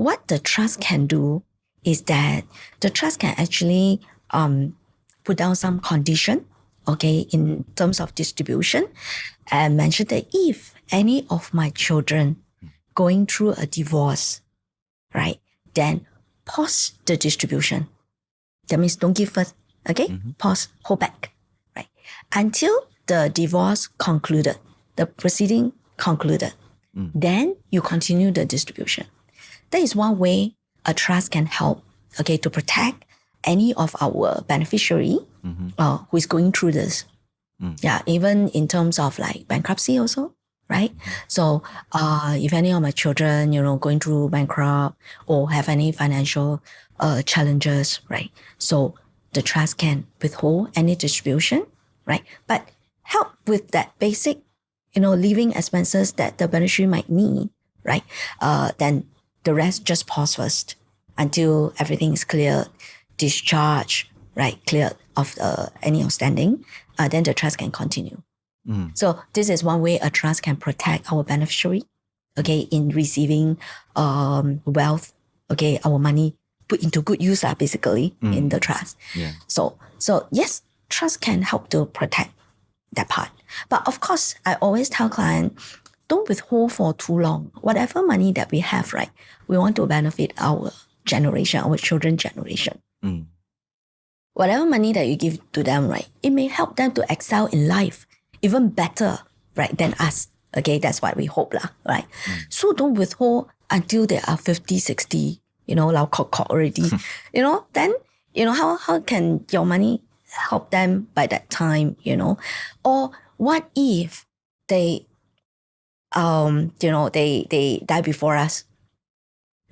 what the trust can do is that the trust can actually put down some condition, okay, in terms of distribution, and mention that if any of my children going through a divorce, right, then pause the distribution. That means don't give first, okay? Pause, hold back, right? Until the divorce concluded, the proceeding concluded, then you continue the distribution. That is one way a trust can help, okay, to protect any of our beneficiary who is going through this. Yeah, even in terms of like bankruptcy also, right? So if any of my children, going through bankrupt or have any financial challenges, right? So the trust can withhold any distribution, right? But help with that basic, living expenses that the beneficiary might need, right? Then the rest just pause first until everything is cleared, discharged, right? Cleared of any outstanding. Then the trust can continue. So this is one way a trust can protect our beneficiary, okay, in receiving wealth, okay, our money put into good use, basically, in the trust. Yeah. So yes, trust can help to protect that part. But of course, I always tell clients, don't withhold for too long. Whatever money that we have, right, we want to benefit our generation, our children's generation. Whatever money that you give to them, right, it may help them to excel in life even better, right, than us. Okay, that's what we hope, right? So don't withhold until they are 50, 60, lao kok already. Then, how can your money help them by that time, Or what if they, they die before us,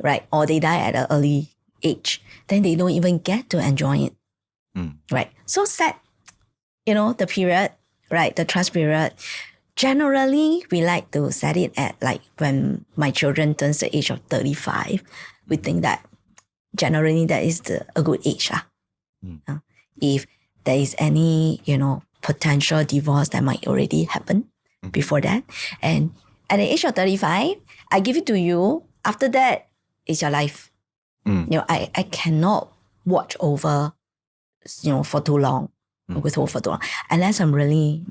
right? Or they die at an early age, then they don't even get to enjoy it, right? So set, the period, right? The trust period. Generally, we like to set it at like when my children turns the age of 35. We think that generally that is a good age. If there is any, potential divorce that might already happen before that. And at the age of 35, I give it to you. After that, it's your life. I cannot watch over, for too long, withhold for too long. Unless I'm really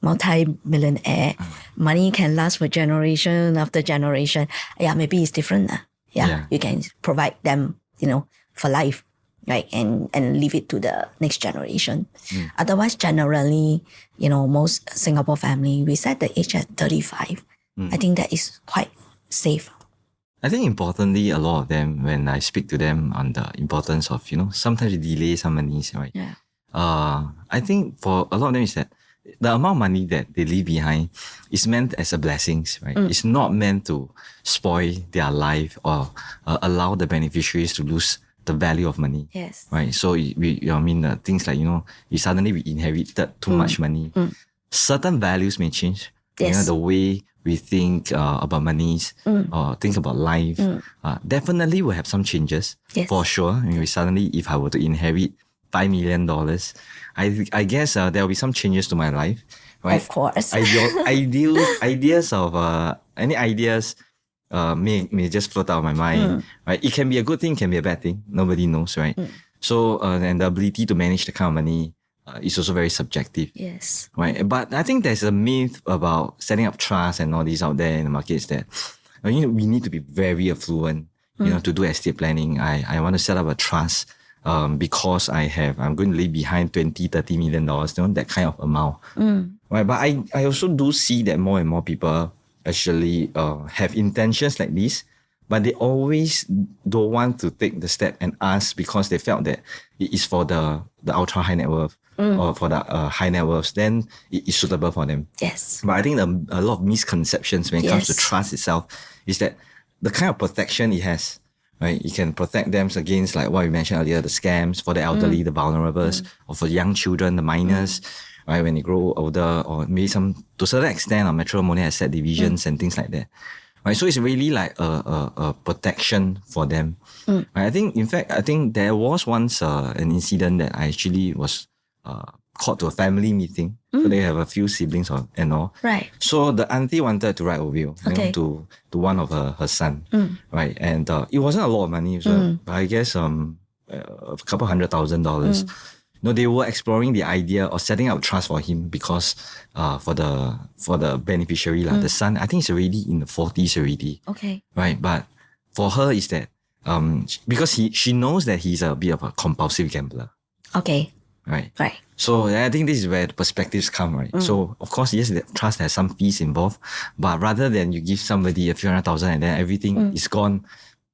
multi-millionaire, money can last for generation after generation. Yeah, maybe it's different. You can provide them, for life, right? And leave it to the next generation. Otherwise, generally, most Singapore family, we set the age at 35. I think that is quite safe. I think importantly, a lot of them, when I speak to them on the importance of, sometimes we delay some monies, right? Yeah. I think for a lot of them is that the amount of money that they leave behind is meant as a blessings, right? It's not meant to spoil their life or allow the beneficiaries to lose the value of money. Yes. Right. So things like, suddenly we inherited too much money. Certain values may change. Yes. The way we think about monies or think about life. Definitely will have some changes. Yes. For sure. Suddenly, if I were to inherit $5 million, I guess there will be some changes to my life, right? Of course. Ideas of any ideas may just float out of my mind, right? It can be a good thing, can be a bad thing. Nobody knows, right? So and the ability to manage the kind of money is also very subjective. Yes. Right. But I think there's a myth about setting up trust and all these out there in the markets that we need to be very affluent, to do estate planning. I want to set up a trust. Because I'm going to leave behind $20-30 million, that kind of amount. Right? But I also do see that more and more people actually have intentions like this, but they always don't want to take the step and ask because they felt that it is for the ultra high net worth or for the high net worth, then it is suitable for them. Yes. But I think a lot of misconceptions when it comes to trust itself is that the kind of protection it has, right? It can protect them against, like what we mentioned earlier, the scams, for the elderly, the vulnerables, or for young children, the minors, right? When they grow older, or maybe to a certain extent, on matrimonial asset divisions and things like that, right? So it's really like a protection for them. Right? I think there was once an incident that I actually was called to a family meeting. So they have a few siblings and all. Right. So the auntie wanted to write a will Okay. to one of her son. Right. And it wasn't a lot of money. So I guess a couple $100,000. They were exploring the idea of setting up a trust for him because for the beneficiary, the son, I think he's already in the 40s already. Okay. Right. But for her is that because she knows that he's a bit of a compulsive gambler. Okay. Right. Right. So I think this is where the perspectives come, right? So of course, yes, the trust has some fees involved, but rather than you give somebody a few $100,000 and then everything is gone,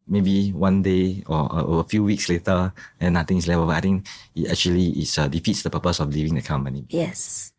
maybe one day or a few weeks later, and nothing is left over, I think it actually defeats the purpose of leaving the company. Yes.